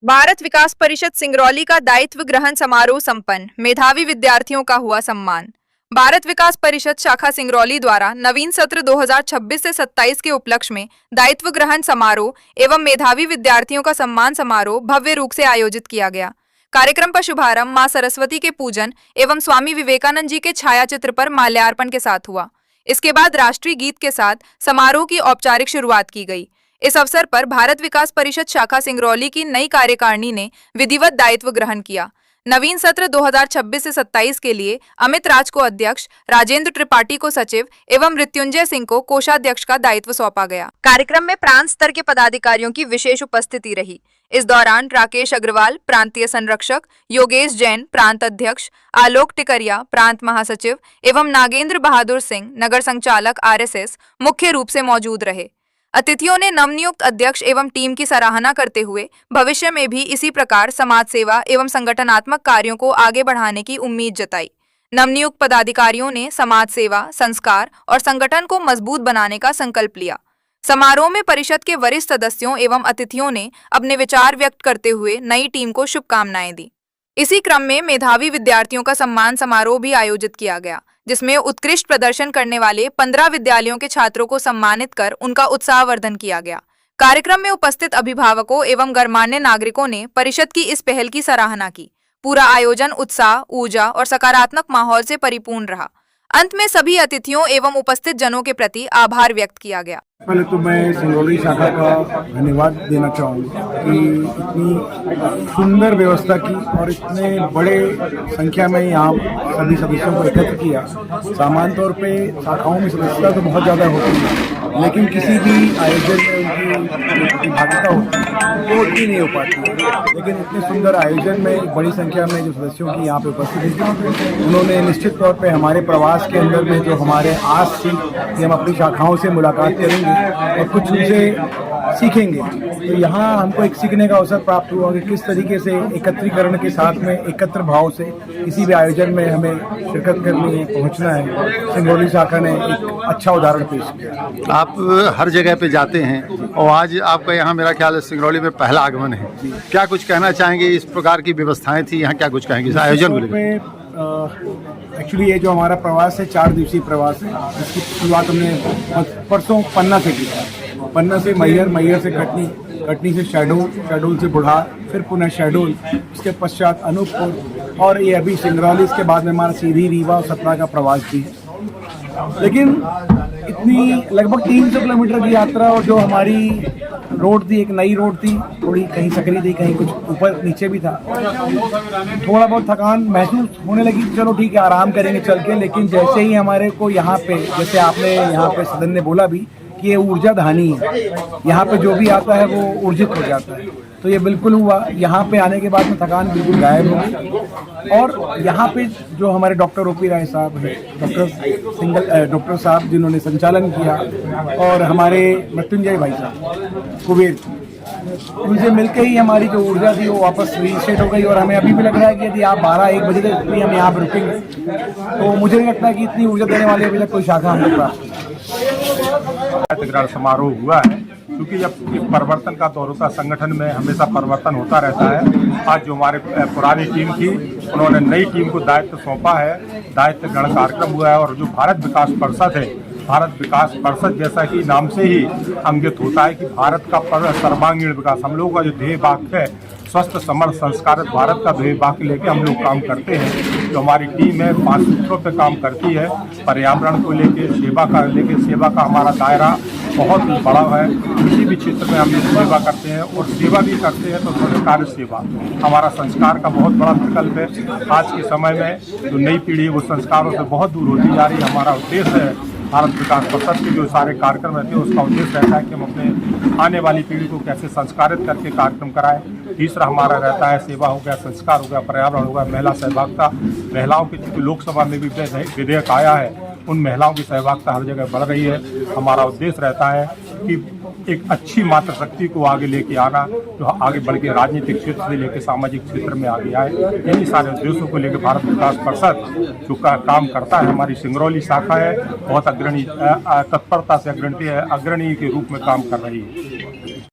भारत विकास परिषद सिंगरौली का दायित्व ग्रहण समारोह संपन्न, मेधावी विद्यार्थियों का हुआ सम्मान। भारत विकास परिषद शाखा सिंगरौली द्वारा नवीन सत्र 2026 से 27 के उपलक्ष्य में दायित्व ग्रहण समारोह एवं मेधावी विद्यार्थियों का सम्मान समारोह भव्य रूप से आयोजित किया गया। कार्यक्रम का शुभारंभ मां सरस्वती के पूजन एवं स्वामी विवेकानंद जी के छायाचित्र पर माल्यार्पण के साथ हुआ। इसके बाद राष्ट्रीय गीत के साथ समारोह की औपचारिक शुरुआत की गई। इस अवसर पर भारत विकास परिषद शाखा सिंगरौली की नई कार्यकारिणी ने विधिवत दायित्व ग्रहण किया। नवीन सत्र 2026 से 27 के लिए अमित राज को अध्यक्ष, राजेंद्र त्रिपाठी को सचिव एवं मृत्युंजय सिंह को कोषाध्यक्ष का दायित्व सौंपा गया। कार्यक्रम में प्रांत स्तर के पदाधिकारियों की विशेष उपस्थिति रही। इस दौरान राकेश अग्रवाल प्रांतीय संरक्षक, योगेश जैन प्रांत अध्यक्ष, आलोक टिकरिया प्रांत महासचिव एवं नागेंद्र बहादुर सिंह नगर संचालक RSS मुख्य रूप से मौजूद रहे। अतिथियों ने नवनियुक्त अध्यक्ष एवं टीम की सराहना करते हुए भविष्य में भी इसी प्रकार समाज सेवा एवं संगठनात्मक कार्यों को आगे बढ़ाने की उम्मीद जताई। नवनियुक्त पदाधिकारियों ने समाज सेवा, संस्कार और संगठन को मजबूत बनाने का संकल्प लिया। समारोह में परिषद के वरिष्ठ सदस्यों एवं अतिथियों ने अपने विचार व्यक्त करते हुए नई टीम को शुभकामनाएं दी। इसी क्रम में मेधावी विद्यार्थियों का सम्मान समारोह भी आयोजित किया गया, जिसमें उत्कृष्ट प्रदर्शन करने वाले 15 विद्यालयों के छात्रों को सम्मानित कर उनका उत्साहवर्धन किया गया। कार्यक्रम में उपस्थित अभिभावकों एवं गणमान्य नागरिकों ने परिषद की इस पहल की सराहना की। पूरा आयोजन उत्साह, ऊर्जा और सकारात्मक माहौल से परिपूर्ण रहा। अंत में सभी अतिथियों एवं उपस्थित जनों के प्रति आभार व्यक्त किया गया। पहले तो मैं सिंगरौली शाखा का धन्यवाद देना चाहूँगा कि इतनी सुंदर व्यवस्था की और इतने बड़े संख्या में यहाँ सभी सदस्यों को एकत्र किया। सामान्य तौर पे शाखाओं में सदस्यता तो बहुत ज़्यादा होती है, लेकिन किसी भी आयोजन में उनकी प्रतिभागिता होती है वो उतनी नहीं हो पाती है। लेकिन इतने सुंदर आयोजन में एक बड़ी संख्या में जो सदस्यों की यहाँ पे उपस्थिति थी, उन्होंने निश्चित तौर पर हमारे प्रवास के अंदर में जो हमारे आस थी कि हम अपनी शाखाओं से मुलाकात करेंगे और कुछ उनसे सीखेंगे, तो यहाँ हमको एक सीखने का अवसर प्राप्त हुआ कि किस तरीके से एकत्रीकरण के साथ में एकत्र भाव से किसी भी आयोजन में हमें शिरकत करनी है, पहुँचना है। सिंगरौली शाखा ने एक अच्छा उदाहरण पेश किया। आप हर जगह पे जाते हैं और आज आपका यहाँ मेरा ख्याल है सिंगरौली में पहला आगमन है। क्या कुछ कहना चाहेंगे? इस प्रकार की व्यवस्थाएं थी यहाँ, क्या कुछ कहेंगे इस आयोजन को लेकर? एक्चुअली ये जो हमारा प्रवास है 4 दिवसीय प्रवास है, इसकी शुरुआत हमने परसों पन्ना से की था। पन्ना से मैहर, मैहर से कटनी, कटनी से शहडोल, शहडोल से बुढ़ार, फिर पुनः शहडोल, उसके पश्चात अनूपपुर और ये अभी सिंगरौली। इसके बाद में हमारा सीधी, रीवा और सतना का प्रवास भी है। लेकिन इतनी लगभग 300 किलोमीटर की यात्रा और जो हमारी रोड थी, एक नई रोड थी, थोड़ी कहीं सकरी थी, कहीं कुछ ऊपर नीचे भी था। थोड़ा बहुत थकान महसूस होने लगी। चलो ठीक है, आराम करेंगे चल के। लेकिन जैसे ही हमारे को यहाँ पे, जैसे आपने यहाँ पे सदन ने बोला भी कि ये ऊर्जा धानी है, यहाँ पे जो भी आता है वो ऊर्जित हो जाता है, तो ये बिल्कुल हुआ। यहाँ पे आने के बाद में थकान बिल्कुल गायब हो गई। और यहाँ पे जो हमारे डॉक्टर OP राय साहब हैं, डॉक्टर साहब जिन्होंने संचालन किया, और हमारे मृत्युंजय भाई साहब कुबेर, उनसे मिलके ही हमारी जो ऊर्जा थी वो वापस रीसेट हो गई। और हमें अभी भी लग रहा है कि यदि आप 12-1 बजे तक भी हम यहाँ पर रुकेंगे तो मुझे नहीं लगता कि इतनी ऊर्जा देने वाली अभी तक कोई शाखा हमको प्राप्त ग्रहण समारोह हुआ है, क्योंकि जब परिवर्तन का दौर होता है संगठन में, हमेशा परिवर्तन होता रहता है। आज जो हमारे पुरानी टीम थी, उन्होंने नई टीम को दायित्व सौंपा है। दायित्व ग्रहण कार्यक्रम हुआ है और जो भारत विकास परिषद है, भारत विकास परिषद जैसा कि नाम से ही अंकित होता है कि भारत का सर्वांगीण विकास, हम लोगों का जो ध्येय वाक्य है, स्वस्थ समर्थ संस्कारित भारत का ध्येय वाक्य लेके हम लोग काम करते हैं। जो हमारी टीम है 5 सूत्रों पे काम करती है। पर्यावरण को लेके, सेवा का हमारा दायरा बहुत बड़ा है। किसी भी क्षेत्र में हम लोग सेवा करते हैं और सेवा भी करते हैं तो संस्कार सेवा हमारा संस्कार का बहुत बड़ा विकल्प है। आज के समय में जो नई पीढ़ी वो संस्कारों से बहुत दूर होती जा रही है। हमारा उद्देश्य है भारत विकास परिषद के जो सारे कार्यक्रम रहते हैं उसका उद्देश्य रहता है कि हम अपने आने वाली पीढ़ी को कैसे संस्कारित करके कार्यक्रम कराएं। तीसरा हमारा रहता है सेवा हो गया, संस्कार हो गया, पर्यावरण हो गया, महिला सहभागिता। महिलाओं की चूँकि लोकसभा में भी विधेयक आया है, उन महिलाओं की सहभागिता हर जगह बढ़ रही है। हमारा उद्देश्य रहता है कि एक अच्छी मातृशक्ति को आगे लेके आना, जो आगे बढ़ के राजनीतिक क्षेत्र से लेकर सामाजिक क्षेत्र में आगे आए। यही सारे उद्देश्यों को लेकर भारत विकास परिषद जो काम करता है, हमारी सिंगरौली शाखा है, बहुत अग्रणी तत्परता से अग्रणी के रूप में काम कर रही है।